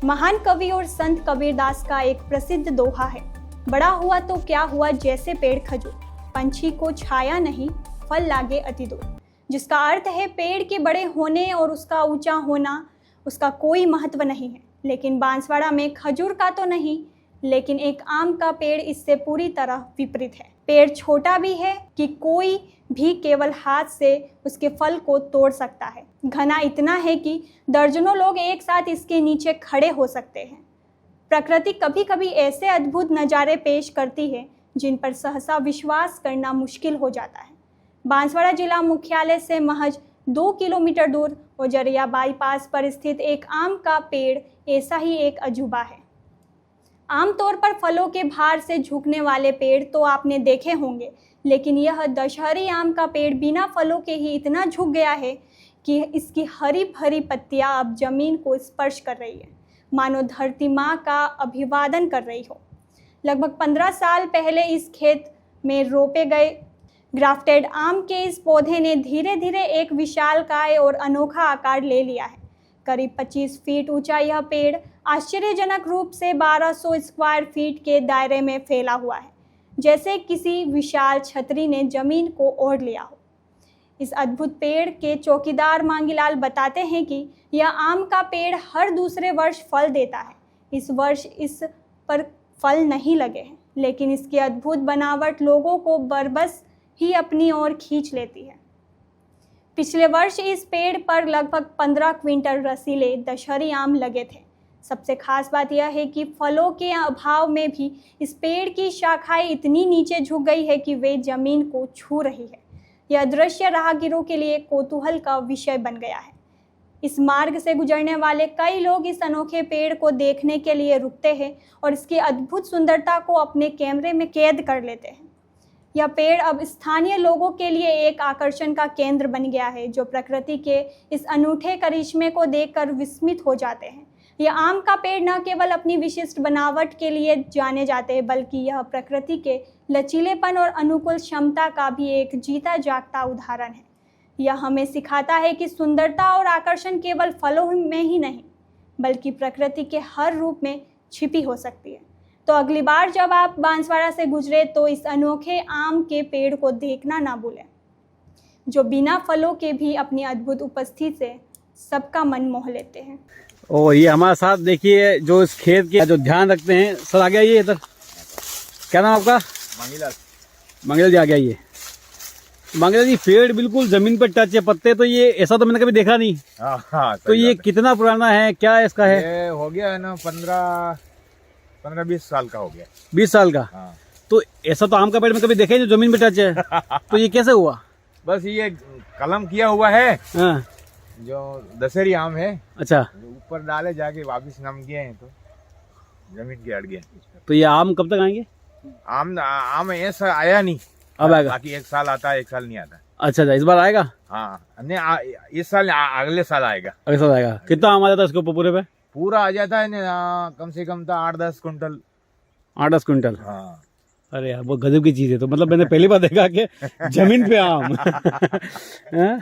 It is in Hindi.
महान कवि और संत कबीरदास का एक प्रसिद्ध दोहा है, बड़ा हुआ तो क्या हुआ जैसे पेड़ खजूर, पंछी को छाया नहीं फल लागे अति दूर। जिसका अर्थ है पेड़ के बड़े होने और उसका ऊंचा होना उसका कोई महत्व नहीं है, लेकिन बांसवाड़ा में खजूर का तो नहीं, लेकिन एक आम का पेड़ इससे पूरी तरह विपरीत है। पेड़ छोटा भी है कि कोई भी केवल हाथ से उसके फल को तोड़ सकता है। घना इतना है कि दर्जनों लोग एक साथ इसके नीचे खड़े हो सकते हैं। प्रकृति कभी कभी ऐसे अद्भुत नज़ारे पेश करती है जिन पर सहसा विश्वास करना मुश्किल हो जाता है। बांसवाड़ा जिला मुख्यालय से महज 2 किलोमीटर दूर ओजरिया बाईपास पर स्थित एक आम का पेड़ ऐसा ही एक अजूबा है। आमतौर पर फलों के भार से झुकने वाले पेड़ तो आपने देखे होंगे, लेकिन यह दशहरी आम का पेड़ बिना फलों के ही इतना झुक गया है कि इसकी हरी भरी पत्तियां अब जमीन को स्पर्श कर रही है, मानो धरती माँ का अभिवादन कर रही हो। लगभग 15 साल पहले इस खेत में रोपे गए ग्राफ्टेड आम के इस पौधे ने धीरे धीरे एक विशालकाय और अनोखा आकार ले लिया है। करीब 25 फीट ऊंचा यह पेड़ आश्चर्यजनक रूप से 1200 स्क्वायर फीट के दायरे में फैला हुआ है, जैसे किसी विशाल छतरी ने जमीन को ओढ़ लिया हो। इस अद्भुत पेड़ के चौकीदार मांगीलाल बताते हैं कि यह आम का पेड़ हर दूसरे वर्ष फल देता है। इस वर्ष इस पर फल नहीं लगे हैं, लेकिन इसकी अद्भुत बनावट लोगों को बरबस ही अपनी ओर खींच लेती है। पिछले वर्ष इस पेड़ पर लगभग 15 क्विंटल रसीले दशहरी आम लगे थे। सबसे खास बात यह है कि फलों के अभाव में भी इस पेड़ की शाखाएं इतनी नीचे झुक गई है कि वे जमीन को छू रही है। यह दृश्य राहगीरों के लिए कौतूहल का विषय बन गया है। इस मार्ग से गुजरने वाले कई लोग इस अनोखे पेड़ को देखने के लिए रुकते हैं और इसकी अद्भुत सुंदरता को अपने कैमरे में कैद कर लेते हैं। यह पेड़ अब स्थानीय लोगों के लिए एक आकर्षण का केंद्र बन गया है, जो प्रकृति के इस अनूठे करिश्मे को देखकर विस्मित हो जाते हैं। यह आम का पेड़ न केवल अपनी विशिष्ट बनावट के लिए जाने जाते हैं, बल्कि यह प्रकृति के लचीलेपन और अनुकूल क्षमता का भी एक जीता जागता उदाहरण है। यह हमें सिखाता है कि सुंदरता और आकर्षण केवल फलों में ही नहीं, बल्कि प्रकृति के हर रूप में छिपी हो सकती है। तो अगली बार जब आप बांसवाड़ा से गुजरे तो इस अनोखे आम के पेड़ को देखना ना भूलें, जो बिना फलों के भी अपनी अद्भुत उपस्थिति से सबका मन मोह लेते हैं। और ये हमारे साथ देखिए जो इस खेत के जो ध्यान रखते हैं। सर आ गया ये इधर, क्या नाम आपका? मांगीलाल। मंगल जी आ गया ये। मंगल जी पेड़ बिल्कुल जमीन पर टच है, पत्ते तो ये ऐसा तो मैंने कभी देखा नहीं। हाँ, तो ये कितना पुराना है, क्या इसका है? ये हो गया है ना 15-20 साल का हो गया। 20 साल का। हाँ। तो ऐसा तो आम का पेड़ में कभी देखा ही नहीं जमीन पे टच है। तो ये कैसे हुआ? बस ये कलम किया हुआ है, हाँ। जो दशहरी आम है। अच्छा, ऊपर डाले जाके वापिस नम किए हैं तो जमीन के अड़ गए। तो ये आम कब तक आएंगे? आम ऐसा आया नहीं, अब आएगा। बाकी एक साल आता है, एक साल नहीं आता। अच्छा, इस बार आएगा? हाँ, नहीं इस साल अगले साल आएगा। अगले साल आएगा। कितना आम आ जाता है इसके ऊपर पूरे पे? पूरा आ जाता है ना, कम से कम तो 8-10 कुंटल। 8-10 क्विंटल? हाँ। अरे यार वो गजब की चीज है। तो मतलब मैंने पहली बार देखा कि जमीन पे आम। हाँ?